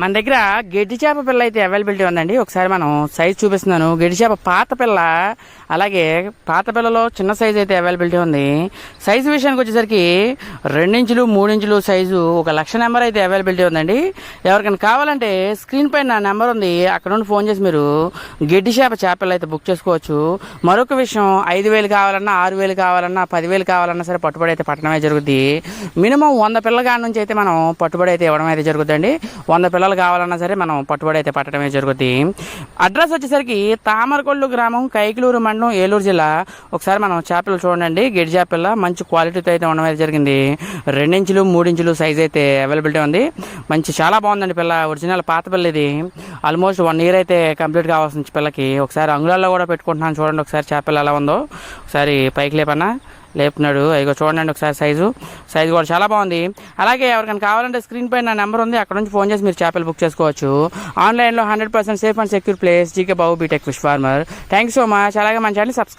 మన దగ్గర గెడ్డి చేప పిల్ల అయితే అవైలబిలిటీ ఉందండి. ఒకసారి మనం సైజ్ చూపిస్తున్నాను. గెడ్డి చేప పాత పిల్ల, అలాగే పాత పిల్లలో చిన్న సైజు అయితే అవైలబిలిటీ ఉంది. సైజు విషయానికి వచ్చేసరికి 2 ఇంచులు 3 ఇంచులు సైజు 1,00,000 నెంబర్ అయితే అవైలబిలిటీ ఉందండి. ఎవరికైనా కావాలంటే స్క్రీన్ పైన నా నెంబర్ ఉంది, అక్కడ నుండి ఫోన్ చేసి మీరు గెడ్డి చేప అయితే బుక్ చేసుకోవచ్చు. మరొక విషయం, 5,000 కావాలన్నా 6,000 కావాలన్నా 10,000 కావాలన్నా సరే పట్టుబడి అయితే పట్టడమే జరుగుద్ది. మినిమం 100 పిల్లల కాడ నుంచి అయితే మనం పట్టుబడి అయితే ఇవ్వడం అయితే జరుగుతుందండి. 100 పిల్లలు కావాలన్నా సరే మనం పట్టుబడి అయితే పట్టడమే జరుగుద్ది. అడ్రస్ వచ్చేసరికి తామరకొల్లు గ్రామం, కైకిలూరు మండలం, ఏలూరు జిల్లా. ఒకసారి మనం చేపలు చూడండి. గెడ్డి చేపల మంచి క్వాలిటీతో అయితే ఉండడం అయితే జరిగింది. 2 ఇంచులు 3 ఇంచులు సైజ్ అయితే అవైలబిలిటీ ఉంది. మంచి చాలా బాగుందండి పిల్ల. ఒరిజినల్ పాత పిల్ల ఇది. ఆల్మోస్ట్ 1 ఇయర్ అయితే కంప్లీట్ కావాల్సిన పిల్లకి. ఒకసారి అంగుళాల్లో కూడా పెట్టుకుంటున్నాను చూడండి. ఒకసారి చేపలు ఎలా ఉందో ఒకసారి పైకి లేపన్నా లేపుతున్నాడు. ఇగో చూడండి ఒకసారి సైజు కూడా చాలా బాగుంది. అలాగే ఎవరికైనా కావాలంటే స్క్రీన్ పైన నా నెంబర్ ఉంది, అక్కడ నుంచి ఫోన్ చేసి మీరు చేపలు బుక్ చేసుకోవచ్చు. ఆన్లైన్లో 100% safe and secure place GK Babu BTech fish farmer. Thank you so much. అలాగే మన ఛానల్ సబ్స్క్రైబ్.